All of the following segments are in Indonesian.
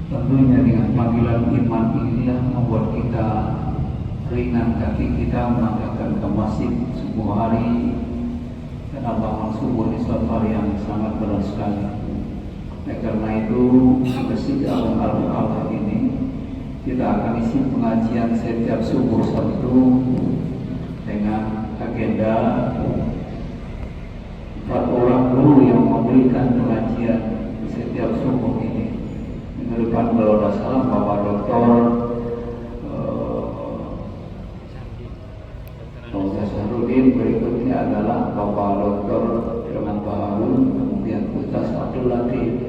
Tentunya dengan panggilan iman inilah membuat kita ringan kaki kita melangkahkan ke masjid subuh hari, karena bangun subuh di suatu hari yang sangat berat sekali. Karena itu di Masjid Al-Allah ini kita akan isi pengajian setiap subuh Sabtu dengan agenda 4 orang guru yang memberikan pengajian setiap subuh ini. Minggu depan kalau tidak salah Bapak Doktor Sahrudin, berikutnya adalah Bapak Doktor Firman Harun, kemudian Ustaz Abdul Latif.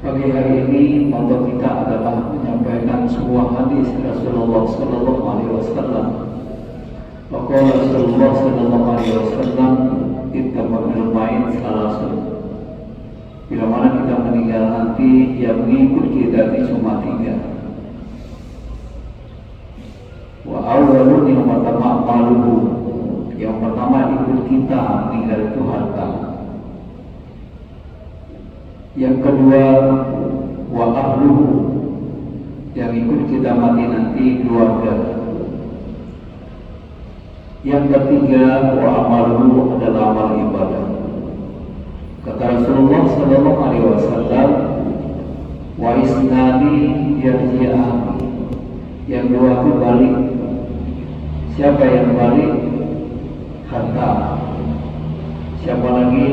Pagi hari ini moto kita adalah menyampaikan sebuah hadis Rasulullah Sallallahu Alaihi Wasallam. Maka Rasulullah Sallallahu Alaihi Wasallam kita bermain salasun. Bila mana kita meninggal nanti, yang mengikut kita itu cuma 3. Wa awwalun yang pertama maluhu, yang pertama ikut kita meninggal itu harta. Yang kedua wa ahluhu, yang ikut kita mati nanti keluarga. Yang ketiga wa amaluhu adalah amal ibadah. Kata Rasulullah sallallahu alaihi wasallam, wa isnani yarji'an, yang 2 itu balik. Siapa yang balik? Harta. Siapa lagi?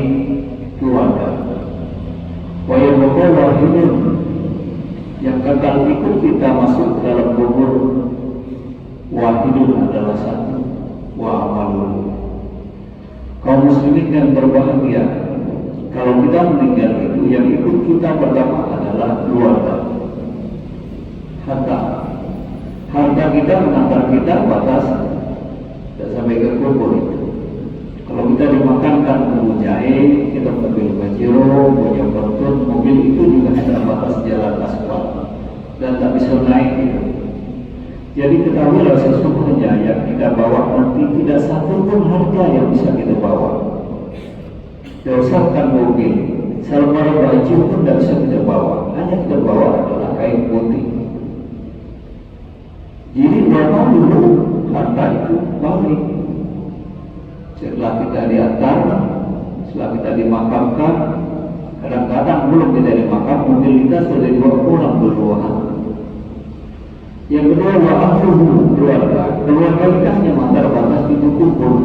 Keluarga. Wa yabqa wahidun, yang kekal ikut kita masuk ke dalam kubur. Wahidun adalah 1. Wa amalun. Kaum muslimin yang berbahagia, kalau kita meninggal itu yang ikut kita pertama adalah keluarga. Harta. Harta kita mengantar kita batas tidak sampai ke kubur itu. Kalau kita dimakankan bumbu jahe, kita mobil Pajero, mobil Bertut, mobil itu juga ada batas jalan aspal dan tak bisa naik itu. Jadi ketahuilah sesungguhnya yang kita bawa nanti tidak satu pun harta yang bisa kita bawa. Dosakan mobil, selama baju pun tidak bisa kita bawa. Hanya kita bawa adalah kain putih. Jadi berapa dulu harta itu balik. Setelah kita diantar, setelah kita dimakamkan, kadang-kadang belum kita dimakam, mobil kita sudah dibawa pulang duluan. Yang kedua wa ahluhu, keluarga. Keluarga kita hanya antar batas pintu kubur.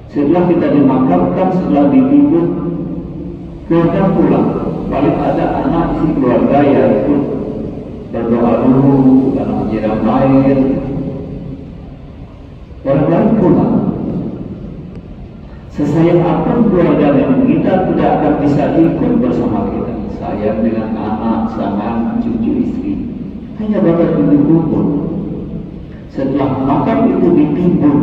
Setelah kita dimakamkan, setelah ditimbun, keluarga pulang. Paling ada anak isi keluarga yang ikut berdoa dulu, karena menyiram air. Orang lain pulang. Sesayang apapun keluarga yang kita tidak akan bisa ikut bersama kita. Sayang dengan anak, sangat cucu istri, hanya batas pintu kubur. Setelah makam itu ditimbun,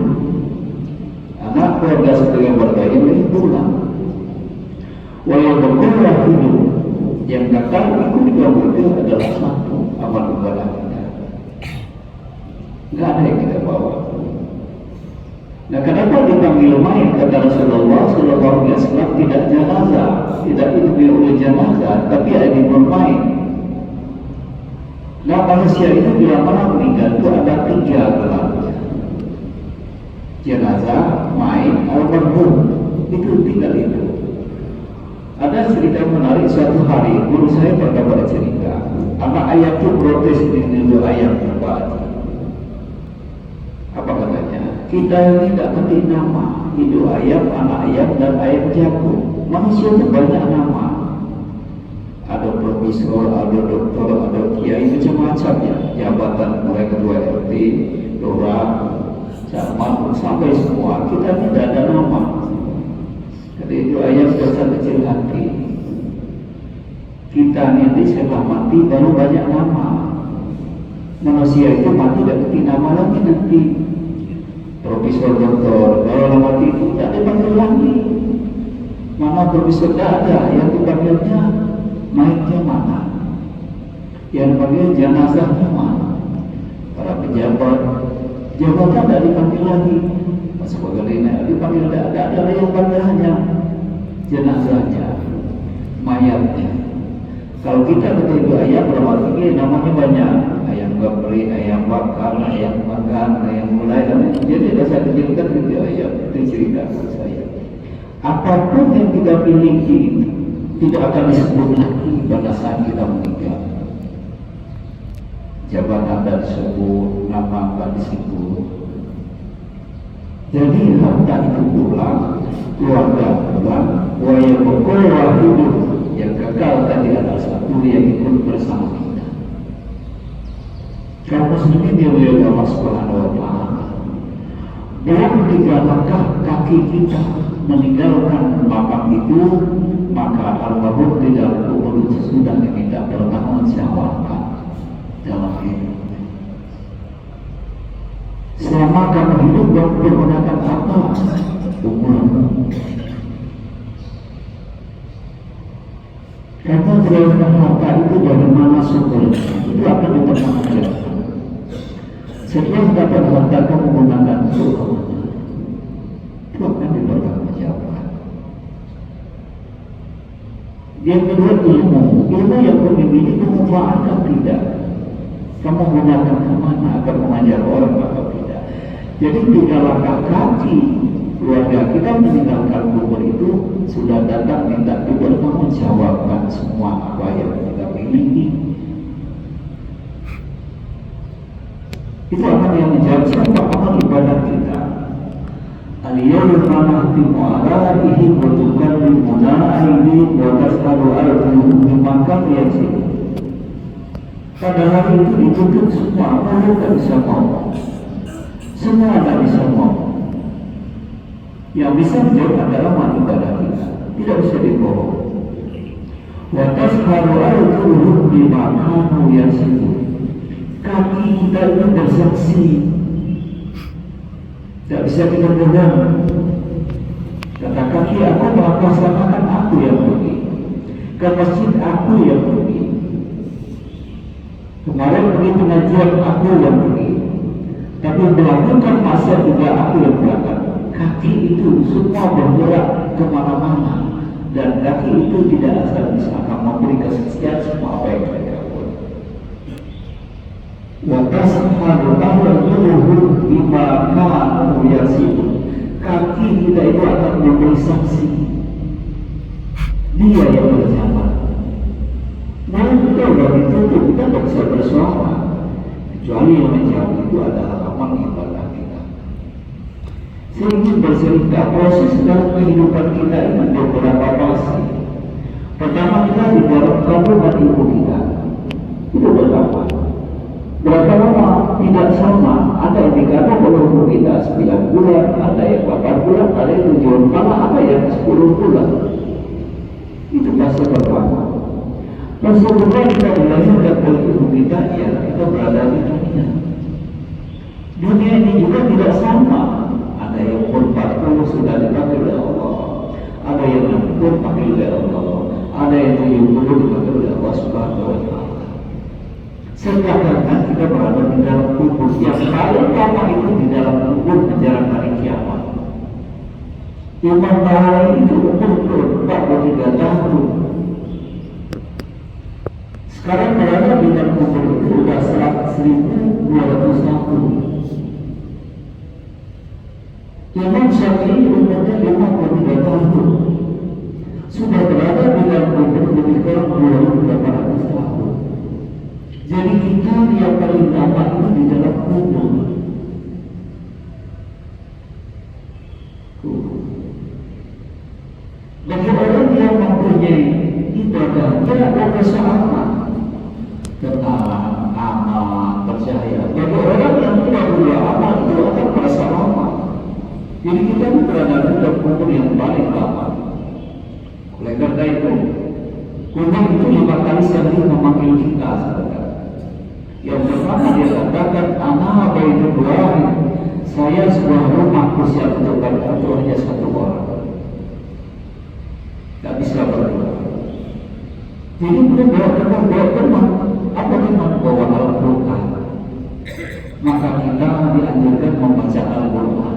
anak keluarga sebagai warga ini pulang. Walau berkurang hidup, yang kekal ikut di kubur itu adalah 1 amal ibadah kita. Tidak ada yang kita bawa. Nah, kenapa dipanggil mayat? Kata Rasulullah Sallallahu Alaihi Wasallam, tidak jenazah, tidak itu oleh jenazah, tapi ada bermain. Nah, manusia itu bila mana meninggal itu ada 3 gelarnya: jenazah, main, almarhum. Itu tinggal itu. Ada cerita menarik, suatu hari guru saya pernah bercerita, anak ayam itu protes di dulu ayam terbalik. Apa katanya? Kita ini tidak ngerti nama. Itu ayam, anak ayam, dan ayam jago. Manusia itu banyak nama. Ada profesor, ada dokter, ada kiai, macam-macam ya. Jabatan mulai ketua RT, lurah, camat, sampai semua. Kita tidak ada nama. Jadi itu ayam dosa kecil hati. Kita ini setelah mati baru banyak nama. Manusia itu mati tidak ngerti nama lagi nanti. Profesor doktor, kalau mati itu tidak dipanggil lagi. Mana profesor tidak ada, yang dipanggilnya mayatnya mana, yang dipanggil jenazahnya mana. Para pejabat, jabatan tidak dipanggil lagi. Sebagai lainnya dipanggil tidak ada yang panggil hanya jenazahnya. mayatnya. Kalau kita begitu ayam berarti namanya banyak, ayam geprek, ayam bakar, ayam makan, ayam mulai, jadi ada saya kecilkan itu ayam, itu cerita saya. Apapun yang kita miliki tidak akan disebut lagi pada saat kita meninggal. Jabatan tak disebut, nama tak disebut. Jadi harta itu pulang, keluarga pulang, waya berkolah hidup yang kekal tadi adalah satu yang ikut bersama kita. Kaum muslimin yang mulia Allah Subhanahu wa Ta'ala, dalam 3 langkah kaki kita meninggalkan makam itu, maka almarhum di dalam kubur sudah diminta pertanggungjawaban dalam hidup. Selama kamu hidup menggunakan apa? Umurmu. Kamu terima harta itu dari mana sumbernya? Itu akan dipertanggungjawabkan. Setelah dapat harta kamu menggunakan itu akan dipertanggungjawabkan. Yang kedua ilmu yang kamu miliki bermanfaat atau tidak? Kamu gunakan kemana? Akan mengajar orang atau tidak? Jadi 3 langkah kaki keluarga kita meninggalkan kubur itu sudah datang minta dipertanggungjawabkan semua apa yang kita miliki. Itu akan yang menjawab siapa amal ibadah kita. Al-yawma nahtimu ala ihim wa tukallimuna aydihim wa tas'alu arjuluhum bima kanu yaksibun. Pada hari itu ditutup semua, mulut tak bisa ngomong, semua tak bisa ngomong. Yang bisa menjawab adalah amal ibadah kita, tidak bisa dibohong. Wa tas'alu arjuluhum bima kanu yaksibun. Kaki kita itu bersaksi, tak bisa kita bohong. Kata kaki aku melaksanakan, aku yang pergi ke masjid, aku yang pergi. Kemarin pergi pengajian, aku yang pergi. Tapi melakukan maksiat juga aku yang berangkat. Kaki itu semua bergerak kemana-mana, dan kaki itu tidak asal bisa akan memberi kesaksian semua apa yang mereka buat. Wa tashalu arjuluhum bima kanu yaksibun. Kaki kita itu akan memberi saksi, dia yang berjalan. Nah, kita sudah ditutup, kita tidak bisa bersuara, kecuali yang menjawab itu adalah amal ibadah kita. Saya ingin bercerita proses dalam kehidupan kita ini beberapa fase. Pertama, kita di dalam kandungan ibu kita itu berapa? Berapa lama? Tidak sama. Ada yang dikandung oleh ibu kita 9 bulan, ada yang 8 bulan, ada yang 7 bulan, malah ada yang 10 bulan. Itu fase pertama. Fase kedua, kita dilahirkan oleh ibu kita, ya kita berada di dunia. Dunia ini juga tidak sama. Ada yang umur 40 sudah dipanggil oleh Allah, ada yang 60 dipanggil oleh Allah, ada yang 70 dipanggil oleh Allah Subhanahu wa Ta'ala. Sekarang kita berada di dalam kubur yang paling lama itu di dalam kubur menjelang hari kiamat. Imam Nawawi itu umur 43 tahun. Sekarang berada di dalam kubur itu sudah 1.200 tahun. Imam Syafi'i umurnya 53 tahun. Sudah berada di dalam kubur lebih kurang 2.800 tahun. Jadi kita yang paling lama itu di dalam kubur. Bagi orang yang mempunyai ibadah, tidak ada kesalahan, tenang, aman, percaya. Bagi orang yang tidak punya amal, itu akan merasa lama. Jadi kita berada di dalam kubur yang paling lama. Oleh karena itu, kubur itu 5 kali sehari memanggil kita sebenarnya. Yang pertama dia katakan, ana baitul wahid, saya sebuah rumah siap untuk hanya satu orang. Tak bisa berdua. Jadi kita bawa teman, apa teman bawa Al-Quran? Maka kita dianjurkan membaca Al-Quran.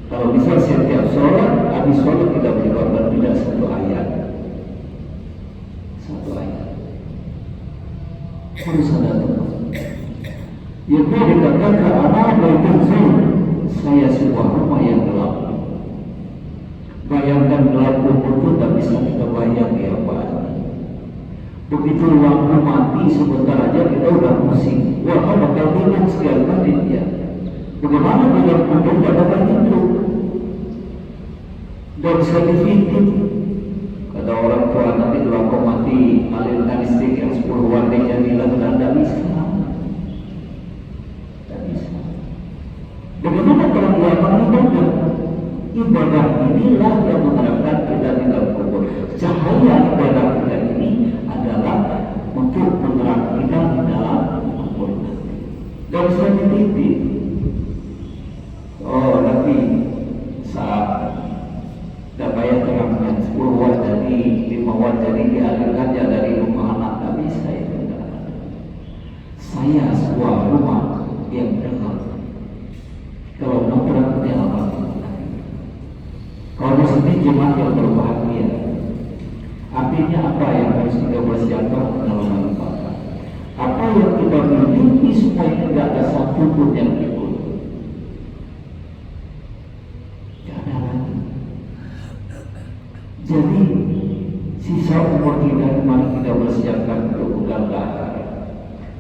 Kalau bisa setiap sholat, habis sholat kita beribadah tidak satu ayat. Harus ada tempat. Yang dikatakan anak baitun zur, saya sebuah rumah yang gelap. Bayangkan gelap pun tak bisa kita bayang ya Pak. Begitu lampu mati sebentar aja kita udah pusing. Wah, bakal hilang sekian menit ya. Bagaimana dengan kubur tidak dapat hidup? Dan bisa difitip. Kata orang tua nanti lampu mati, alirkan listrik yang 10 watt jadilah dan tidak bisa. Tidak bisa. Bagaimana kalau dia mengibadah? Ibadah inilah yang mengharapkan kita di dalam kubur. Cahaya ibadah kita ini adalah untuk menerang kita di dalam kubur. Dan saya dititip. Oh, nanti saat tak bayar terangkan 10 watt jadi 5 watt jadi dialirkan ya dari rumah anak tak bisa itu. Saya sebuah rumah yang gelap. Kalau mau terangnya apa? Kalau disini jemaat yang berbahagia, artinya apa yang harus kita persiapkan dalam ibadah? Apa yang kita miliki supaya tidak ada satu pun yang ikut. Jangan lagi. Jadi sisa umur kita mari kita persiapkan untuk kegalaan.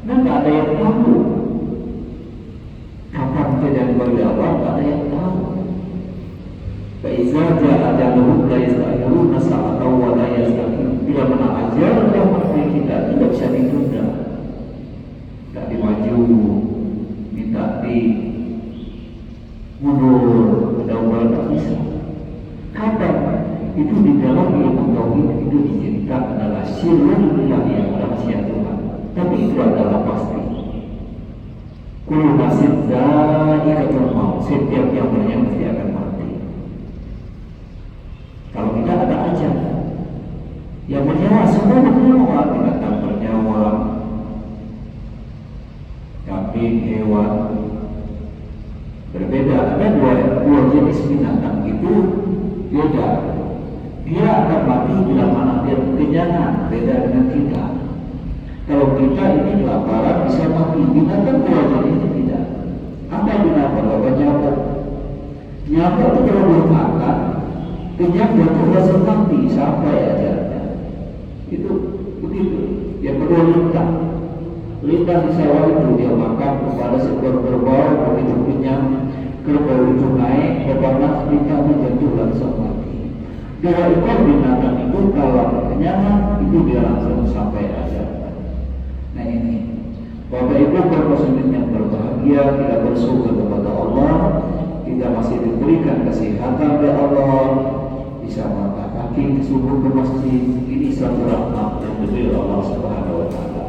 Nah, tidak ada yang tahu kapan kita berdakwah, tidak ada yang tahu. Faiza ja'a ajaluhum la yasta'khiruna sa'atan wa la yastaqdimun. Bila mana ajal yang kita tidak bisa ditunda. Tak dimaju, minta di mundur, daulah tak bisa. Kapan? Itu di dalam ilmu tauhid itu diceritakan adalah sirrul ilahi, rahasia Tuhan. Tapi itu adalah pasti. Kullu nafsin dha'iqatul maut. Setiap yang bernyawa mesti akan mati. Kalau kita ada ajal yang bernyawa, semua bernyawa, binatang bernyawa, kambing, hewan berbeda. Ada dua jenis binatang itu beda. Dia akan mati bila mana dia kekenyangan, beda dengan kita. Kalau kita ini kelaparan bisa mati, binatang dua jenis tidak. Apa binatang? Apa nyamuk? Nyamuk itu kalau belum makan kenyang jatuh rasa mati sampai ajalnya. Itu begitu. Yang kedua lintah. Lintah di sawah itu dia makan kepada seekor kerbau, begitu kenyang kerbau itu naik berpanas, lintahnya jatuh langsung mati. Dua ekor binatang itu kalau kenyangan itu dia langsung sampai ajalnya. Nah ini Bapak Ibu kaum muslimin yang berbahagia, kita bersyukur kepada Allah, kita masih diberikan kesehatan oleh Allah, bisa mengangkat kaki ke subuh ke masjid. Ini satu rahmat yang diberi Allah Subhanahu wa taala.